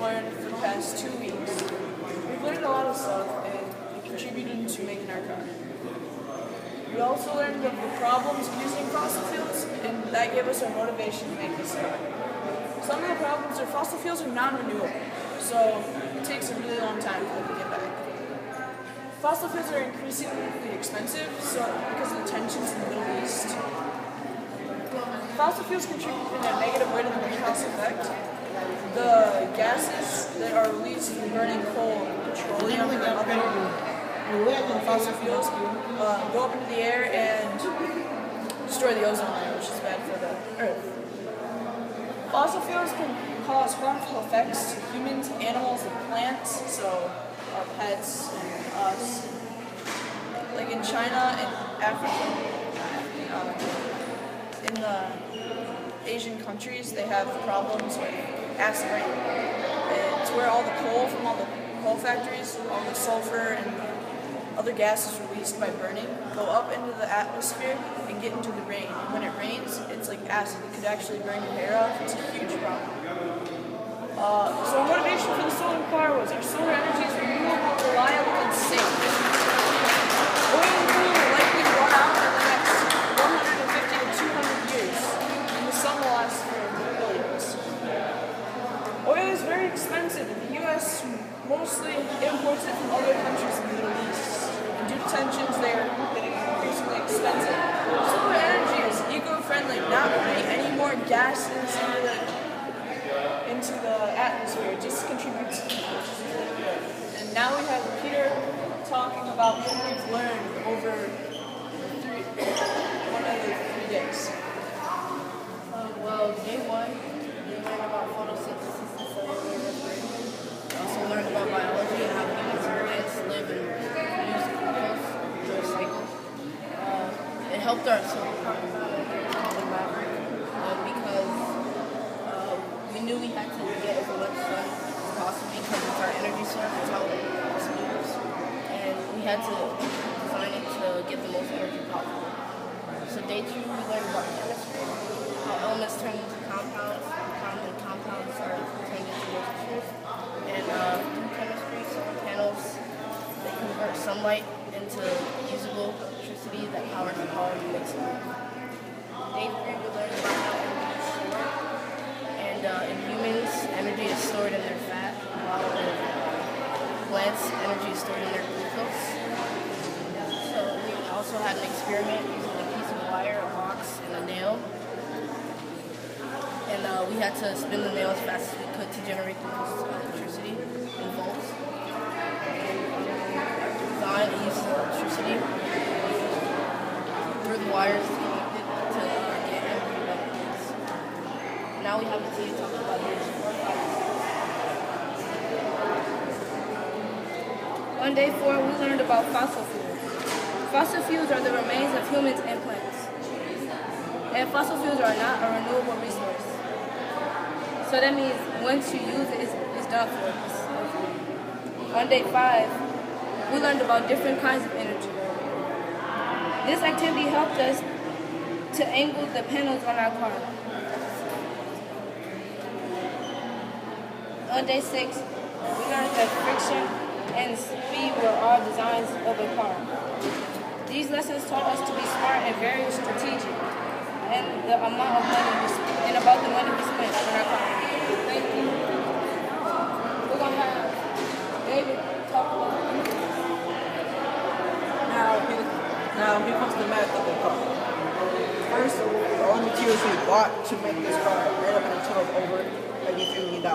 learned for the past 2 weeks. We've learned a lot of stuff and it contributed to making our car. We also learned of the problems using fossil fuels, and that gave us our motivation to make this car. Some of the problems are fossil fuels are non-renewable, so it takes a really long time for them to get back. Fossil fuels are increasingly expensive because of the tensions in the Middle East. Fossil fuels contribute in a negative way to the greenhouse effect. The gases that are released from burning coal, petroleum, and other fossil fuels go up into the air and destroy the ozone layer, which is bad for the Earth. Fossil fuels can cause harmful effects to humans, animals, and plants, so our pets and us. Like in China and Africa, in the Asian countries, they have problems with acid rain. It's where all the coal from all the coal factories, all the sulfur and other gases released by burning go up into the atmosphere and get into the rain. When it rains, it's like acid. It could actually burn your hair off. It's a huge problem. So our motivation for the solar car was our solar energy is renewable, reliable, and safe. Oil and coal will likely run out in the next 150 to 200 years, and the sun will last for billions. Oil is very expensive, and the U.S. mostly imports it from other countries in the Middle East. And due to tensions, they are getting increasingly expensive. Solar energy is eco-friendly, not putting any more gases into the atmosphere. It just contributes to it, which is really good. And now we have Peter talking about what we've learned over one of the 3 days. Well, day 1, we learned about photosynthesis and cellular respiration. We also learned about biology and how humans and plants live and produce glucose through a cycle. It helped our solar carbon maverick because we knew we had to get as much sun as possible because it's our energy source, it's how us moves. And we had to design it to get the most energy possible. So day 2, we learned about chemistry, how elements turn into compounds, and compounds are turned into molecules. And through chemistry, solar panels, they convert sunlight into usable electricity that powers the car and makes it move. Day 3, we learned about how energy is stored. And in humans, energy is stored in their fat, while in plants, energy is stored in their glucose. So we also had an experiment using a piece of wire, a box, and a nail. And we had to spin the nail as fast as we could to generate the most electricity in volts. And design and use electricity through the wires connected to get energy benefits. Now we have a team talking about this. On day 4, we learned about fossil fuels. Fossil fuels are the remains of humans and plants. And fossil fuels are not a renewable resource. So that means once you use it, it's done for us. On day 5, we learned about different kinds of energy. This activity helped us to angle the panels on our car. On day 6, we learned that friction and speed were all designs of a car. These lessons taught us to be smart and very strategic, and the amount of money we spent, and about the money we spent on our car. Thank you. We're gonna have David talk about it. Now here comes the math of the car. First, the only materials we bought to make this car ended up in a total of over $83 million.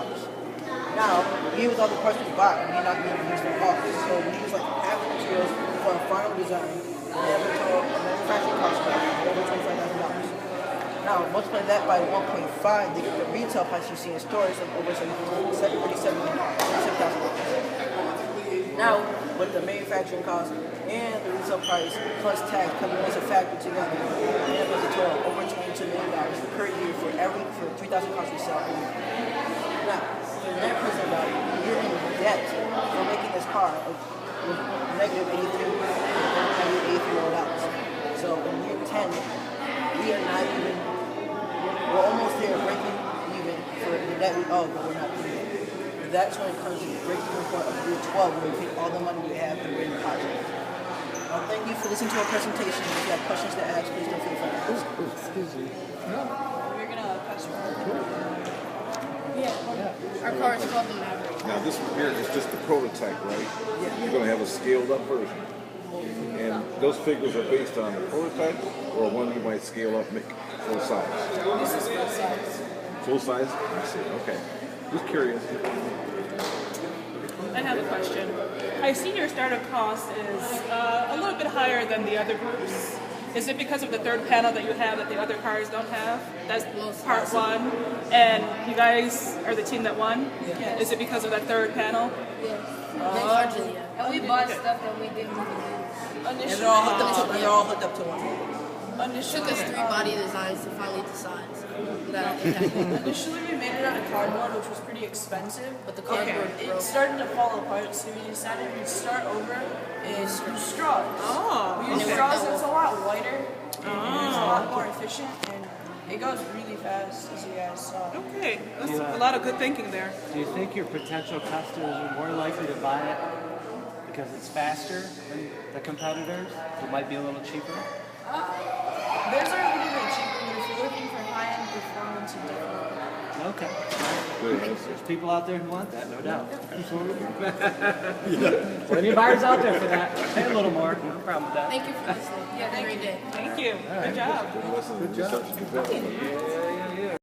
Now, even with all the parts we bought, we not being used for all. So we use like half the materials for our final design, and have a total manufacturing cost of over $25,000. Now, multiply that by 1.5 to get the retail price you see in stores of over $37,000. Now, with the manufacturing cost and the retail price plus tax coming as a factor together, we have a total of over $22 million per year for 3,000 cars we sell every year. Now, the net present value, you're in debt for making this car with negative $83 million. So in year 10, we are not even, we're almost there breaking even for the debt we owe, but we're not doing it. That's when it comes to the breakthrough report of year 12 when we take all the money we have and bring projects. Thank you for listening to our presentation. If you have questions to ask, please don't feel free to ask. Excuse me. You're gonna pass around. Yeah. Our car is called the Maverick. Now this one here is just the prototype, right? Yeah. You're going to have a scaled up version. And those figures are based on the prototype or one you might scale up, make full size. This is full size. Full size? I see. Okay. Just curious. I have a question. I see your startup cost is a little bit higher than the other groups. Is it because of the third panel that you have that the other cars don't have? That's part one. And you guys are the team that won? Yes. Is it because of that third panel? Largely, yeah. And we bought stuff that we didn't even use. And they're all hooked up to one. It took us 3 body designs to finally decide. Initially, we made it out of cardboard, which was pretty expensive. But the cardboard It broke. started to fall apart, so we decided we'd start over and use straws. Oh, We use okay. straws that's a lot lighter and it's a lot more efficient, and it goes really fast, as you guys saw. Okay, that's a lot of good thinking there. Do you think your potential customers are more likely to buy it because it's faster than the competitors who might be a little cheaper? Theirs are a little bit cheaper, but if you're looking for high-end performance, it definitely. Okay. Good answer. There's people out there who want that, no doubt. For any buyers out there for that, pay a little more. No problem with that. Thank you for listening. Have a great day. Thank you. Good job. Good lesson in research and development.